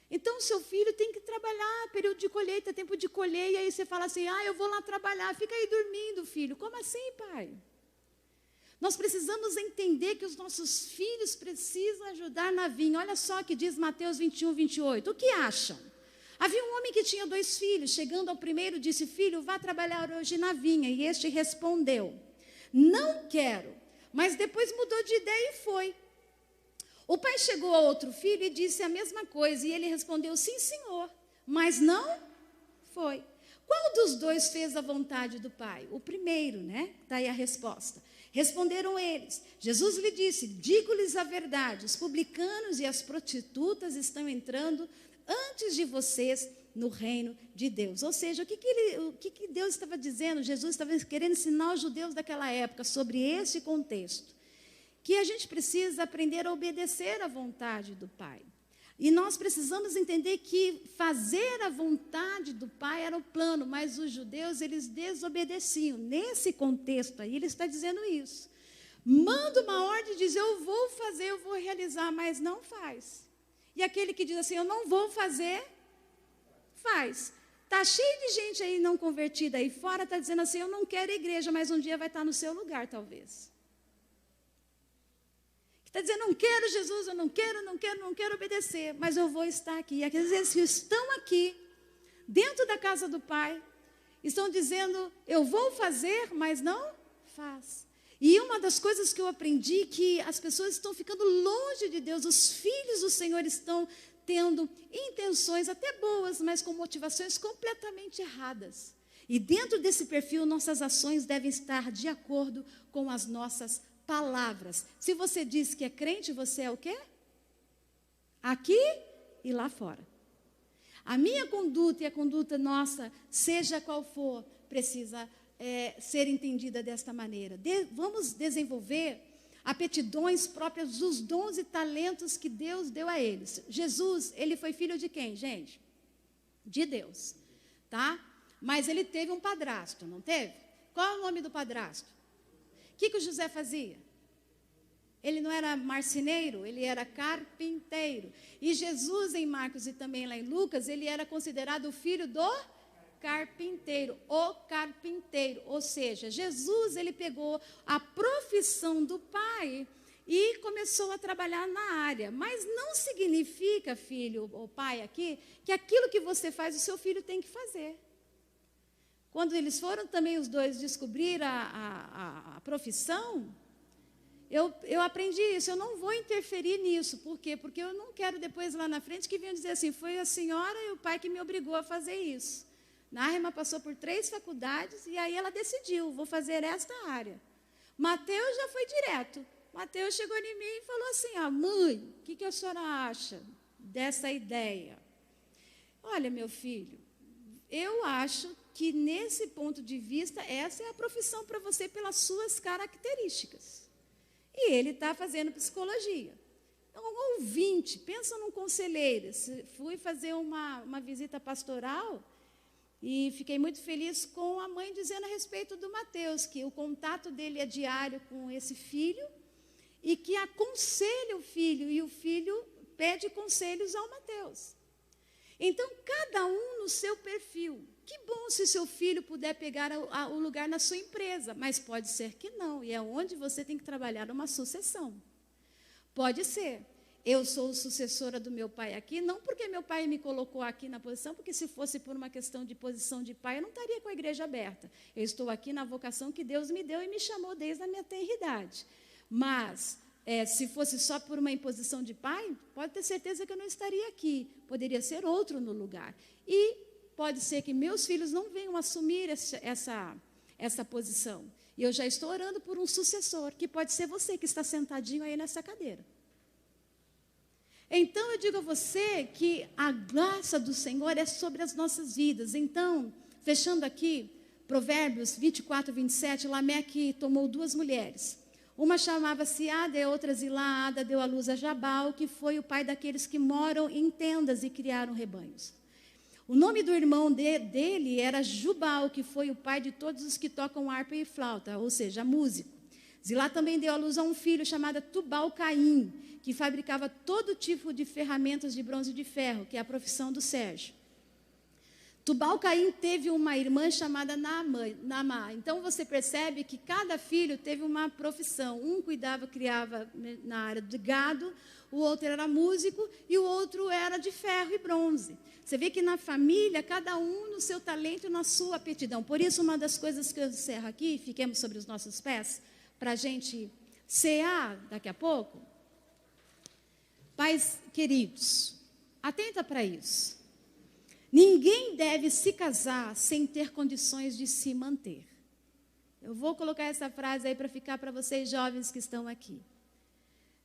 Então, seu filho tem que trabalhar, período de colheita, tempo de colher, e aí você fala assim, eu vou lá trabalhar, fica aí dormindo, filho. Como assim, pai? Nós precisamos entender que os nossos filhos precisam ajudar na vinha. Olha só o que diz Mateus 21, 28. O que acham? Havia um homem que tinha 2 filhos. Chegando ao primeiro, disse: filho, vá trabalhar hoje na vinha. E este respondeu: não quero. Mas depois mudou de ideia e foi. O pai chegou ao outro filho e disse a mesma coisa. E ele respondeu: sim, senhor. Mas não foi. Qual dos 2 fez a vontade do pai? O primeiro, né? Daí a resposta. Responderam eles. Jesus lhe disse: digo-lhes a verdade, os publicanos e as prostitutas estão entrando antes de vocês no reino de Deus. Ou seja, o que Deus estava dizendo? Jesus estava querendo ensinar os judeus daquela época sobre esse contexto. Que a gente precisa aprender a obedecer à vontade do Pai. E nós precisamos entender que fazer a vontade do Pai era o plano, mas os judeus, eles desobedeciam. Nesse contexto aí, ele está dizendo isso. Manda uma ordem e diz: eu vou fazer, eu vou realizar, mas não faz. E aquele que diz assim: eu não vou fazer, faz. Está cheio de gente aí não convertida aí fora, está dizendo assim: eu não quero igreja, mas um dia vai estar no seu lugar, talvez. Está dizendo: não quero Jesus, eu não quero obedecer, mas eu vou estar aqui. E aqueles que estão aqui, dentro da casa do Pai, estão dizendo: eu vou fazer, mas não faz. E uma das coisas que eu aprendi, que as pessoas estão ficando longe de Deus, os filhos do Senhor estão tendo intenções até boas, mas com motivações completamente erradas. E dentro desse perfil, nossas ações devem estar de acordo com as nossas palavras. Se você diz que é crente, você é o quê? Aqui e lá fora. A minha conduta e a conduta nossa, seja qual for, precisa ser entendida desta maneira. Vamos desenvolver aptidões próprias dos dons e talentos que Deus deu a eles. Jesus, ele foi filho de quem, gente? De Deus, tá? Mas ele teve um padrasto, não teve? Qual é o nome do padrasto? O que o José fazia? Ele não era marceneiro, ele era carpinteiro. E Jesus, em Marcos e também lá em Lucas, ele era considerado o filho do carpinteiro, o carpinteiro. Ou seja, Jesus, ele pegou a profissão do pai e começou a trabalhar na área. Mas não significa, filho ou pai aqui, que aquilo que você faz, o seu filho tem que fazer. Quando eles foram também os 2 descobrir a profissão, eu aprendi isso. Eu não vou interferir nisso. Por quê? Porque eu não quero depois lá na frente que venham dizer assim: foi a senhora e o pai que me obrigou a fazer isso. Náhima passou por 3 faculdades e aí ela decidiu: vou fazer esta área. Mateus já foi direto. Mateus chegou em mim e falou assim: mãe, o que a senhora acha dessa ideia? Olha, meu filho, eu acho que nesse ponto de vista, essa é a profissão para você pelas suas características. E ele está fazendo psicologia. Um ouvinte, pensa num conselheiro. Fui fazer uma visita pastoral e fiquei muito feliz com a mãe dizendo a respeito do Mateus, que o contato dele é diário com esse filho e que aconselha o filho, e o filho pede conselhos ao Mateus. Então, cada um no seu perfil. Que bom se seu filho puder pegar o lugar na sua empresa, mas pode ser que não, e é onde você tem que trabalhar uma sucessão. Pode ser. Eu sou sucessora do meu pai aqui, não porque meu pai me colocou aqui na posição, porque se fosse por uma questão de posição de pai, eu não estaria com a igreja aberta. Eu estou aqui na vocação que Deus me deu e me chamou desde a minha tenridade. Mas, se fosse só por uma imposição de pai, pode ter certeza que eu não estaria aqui. Poderia ser outro no lugar. E pode ser que meus filhos não venham assumir essa posição. E eu já estou orando por um sucessor, que pode ser você que está sentadinho aí nessa cadeira. Então, eu digo a você que a graça do Senhor é sobre as nossas vidas. Então, fechando aqui, Provérbios 24, 27, Lameque tomou 2 mulheres. Uma chamava-se Ada e outra Zilá. Ada deu à luz a Jabal, que foi o pai daqueles que moram em tendas e criaram rebanhos. O nome do irmão dele era Jubal, que foi o pai de todos os que tocam harpa e flauta, ou seja, músico. Zilá também deu à luz a um filho chamado Tubal-Caim, que fabricava todo tipo de ferramentas de bronze e de ferro, que é a profissão do Sérgio. Tubal-Caim teve uma irmã chamada Naamá. Então você percebe que cada filho teve uma profissão. Um criava na área do gado, o outro era músico e o outro era de ferro e bronze. Você vê que na família, cada um no seu talento e na sua aptidão. Por isso, uma das coisas que eu encerro aqui, fiquemos sobre os nossos pés, para a gente cear daqui a pouco. Pais queridos, atenta para isso. Ninguém deve se casar sem ter condições de se manter. Eu vou colocar essa frase aí para ficar para vocês jovens que estão aqui.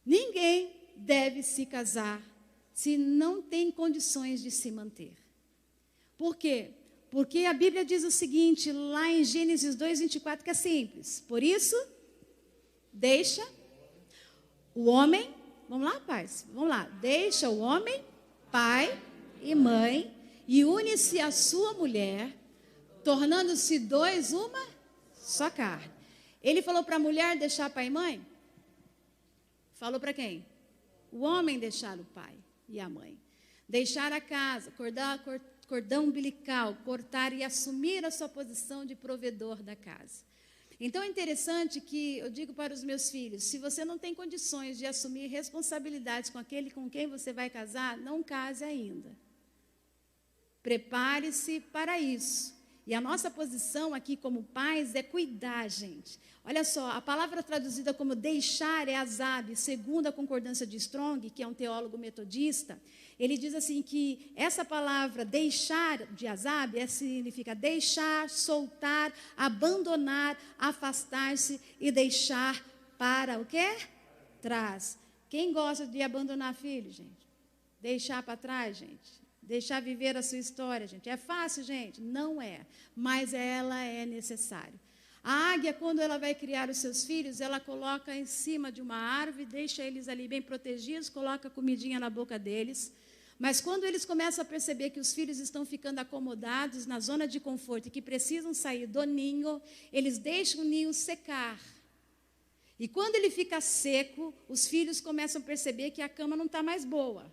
Ninguém deve se casar se não tem condições de se manter. Por quê? Porque a Bíblia diz o seguinte, lá em Gênesis 2:24, que é simples. Por isso, deixa o homem, vamos lá, pais? Vamos lá. Deixa o homem, pai e mãe, e une-se a sua mulher, tornando-se dois uma só carne. Ele falou para a mulher deixar pai e mãe? Falou para quem? O homem deixar o pai e a mãe. Deixar a casa, cordão umbilical, cortar e assumir a sua posição de provedor da casa. Então é interessante que eu digo para os meus filhos, se você não tem condições de assumir responsabilidades com aquele com quem você vai casar, não case ainda. Prepare-se para isso. E a nossa posição aqui como pais é cuidar, gente. Olha só, a palavra traduzida como deixar é azab, segundo a concordância de Strong, que é um teólogo metodista. Ele diz assim que essa palavra deixar de azab significa deixar, soltar, abandonar, afastar-se e deixar para o quê? Trás. Quem gosta de abandonar filho, gente? Deixar para trás, gente? Deixar viver a sua história, gente. É fácil, gente? Não é. Mas ela é necessária. A águia, quando ela vai criar os seus filhos, ela coloca em cima de uma árvore, deixa eles ali bem protegidos, coloca comidinha na boca deles. Mas quando eles começam a perceber que os filhos estão ficando acomodados na zona de conforto e que precisam sair do ninho, eles deixam o ninho secar. E quando ele fica seco, os filhos começam a perceber que a cama não está mais boa.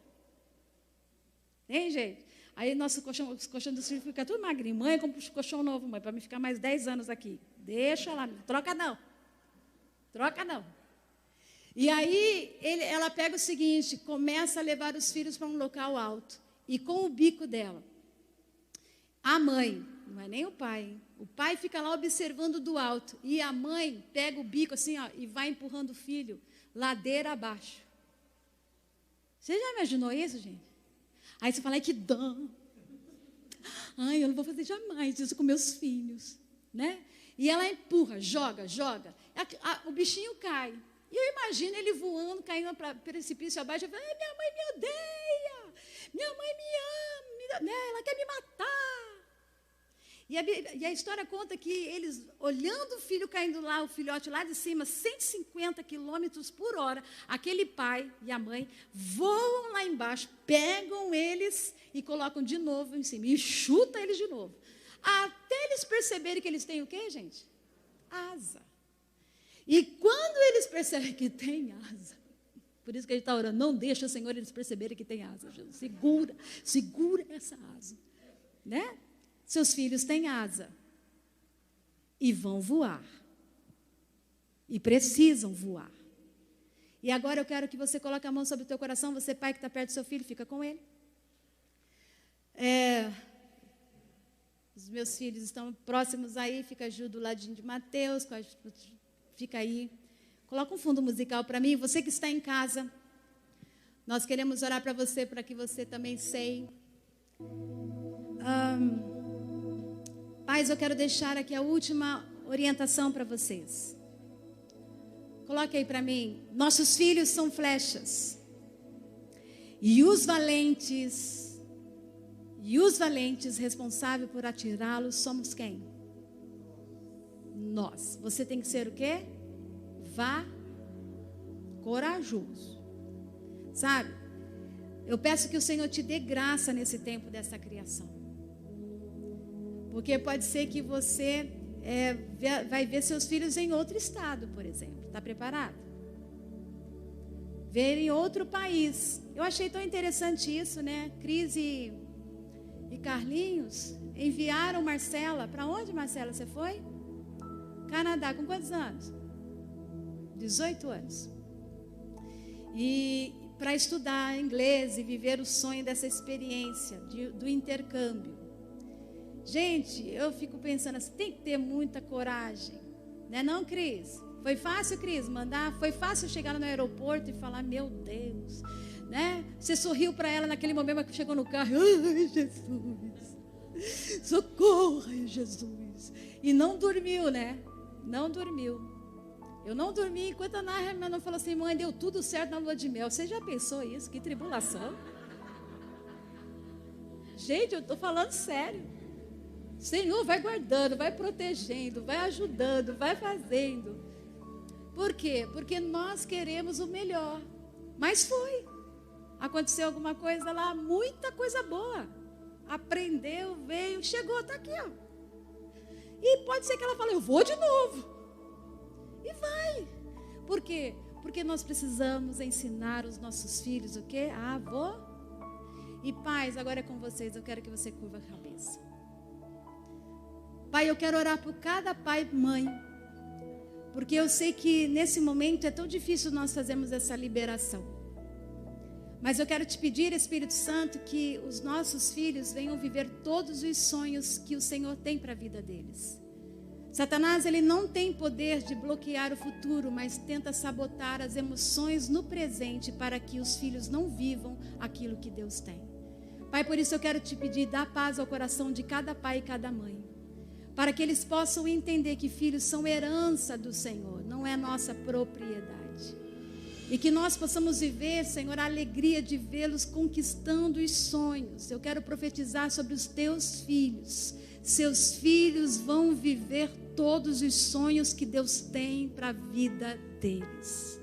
Hein, gente? Aí nosso colchão dos filhos fica tudo magrinho. Mãe, compra um colchão novo, mãe, para me ficar mais 10 anos aqui. Deixa lá, troca não. Troca não. E aí ela pega o seguinte, começa a levar os filhos para um local alto. E com o bico dela. A mãe, não é nem o pai, hein? O pai fica lá observando do alto. E a mãe pega o bico assim, ó, e vai empurrando o filho ladeira abaixo. Você já imaginou isso, gente? Aí você fala, ai, que dó. Ai, eu não vou fazer jamais isso com meus filhos. Né? E ela empurra, joga. O bichinho cai. E eu imagino ele voando, caindo para o precipício abaixo. Eu falo, ai, minha mãe me odeia. Minha mãe me ama. Ela quer me matar. E a história conta que eles, olhando o filho caindo lá, o filhote lá de cima, 150 quilômetros por hora, aquele pai e a mãe voam lá embaixo, pegam eles e colocam de novo em cima, e chutam eles de novo. Até eles perceberem que eles têm o quê, gente? Asa. E quando eles percebem que tem asa, por isso que a gente está orando, não deixa, Senhor, eles perceberem que tem asa, Jesus. Segura essa asa, né? Seus filhos têm asa e vão voar. E precisam voar. E agora eu quero que você coloque a mão sobre o teu coração. Você, pai que está perto do seu filho, fica com ele. Os meus filhos estão próximos aí. Fica Ju do ladinho de Mateus. Fica aí. Coloca um fundo musical para mim. Você que está em casa. Nós queremos orar para você, para que você também ceie. Pais, eu quero deixar aqui a última orientação para vocês. Coloque aí para mim. Nossos filhos são flechas. E os valentes responsáveis por atirá-los somos quem? Nós. Você tem que ser o quê? Corajoso. Sabe? Eu peço que o Senhor te dê graça nesse tempo dessa criação. Porque pode ser que você vai ver seus filhos em outro estado, por exemplo. Está preparado? Ver em outro país. Eu achei tão interessante isso, né? Cris e Carlinhos, enviaram Marcela. Para onde, Marcela, você foi? Canadá. Com quantos anos? 18 anos. E para estudar inglês e viver o sonho dessa experiência do intercâmbio. Gente, eu fico pensando assim, tem que ter muita coragem. Né não, Cris? Foi fácil, Cris, mandar? Foi fácil chegar no aeroporto e falar, meu Deus, né? Você sorriu para ela naquele momento que chegou no carro, ai, Jesus, socorro, ai, Jesus. E não dormiu, né? Não dormiu. Eu não dormi enquanto a Ana não falou assim, mãe, deu tudo certo na lua de mel. Você já pensou isso? Que tribulação. Gente, eu estou falando sério. Senhor, vai guardando, vai protegendo, vai ajudando, vai fazendo. Por quê? Porque nós queremos o melhor. Mas foi. Aconteceu alguma coisa lá, muita coisa boa. Aprendeu, veio, chegou, está aqui, ó. E pode ser que ela fale, eu vou de novo. E vai. Por quê? Porque nós precisamos ensinar os nossos filhos o quê? A avó. E pais, agora é com vocês, eu quero que você curva a cabeça. Pai, eu quero orar por cada pai e mãe. Porque eu sei que nesse momento é tão difícil nós fazermos essa liberação. Mas eu quero te pedir, Espírito Santo, que os nossos filhos venham viver todos os sonhos que o Senhor tem para a vida deles. Satanás, ele não tem poder de bloquear o futuro, mas tenta sabotar as emoções no presente para que os filhos não vivam aquilo que Deus tem. Pai, por isso eu quero te pedir, dá paz ao coração de cada pai e cada mãe. Para que eles possam entender que filhos são herança do Senhor, não é nossa propriedade. E que nós possamos viver, Senhor, a alegria de vê-los conquistando os sonhos. Eu quero profetizar sobre os teus filhos. Seus filhos vão viver todos os sonhos que Deus tem para a vida deles.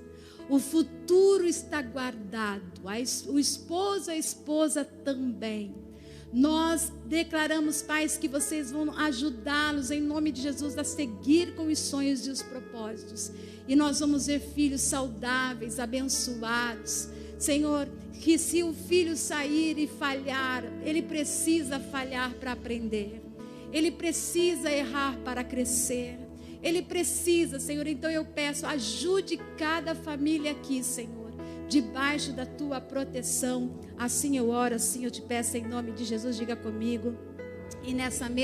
O futuro está guardado, o esposo, a esposa também. Nós declaramos, pais, que vocês vão ajudá-los em nome de Jesus a seguir com os sonhos e os propósitos. E nós vamos ver filhos saudáveis, abençoados. Senhor, que se o filho sair e falhar, ele precisa falhar para aprender. Ele precisa errar para crescer. Ele precisa, Senhor, então eu peço, ajude cada família aqui, Senhor, debaixo da tua proteção. Assim eu oro, assim eu te peço em nome de Jesus, diga comigo. E nessa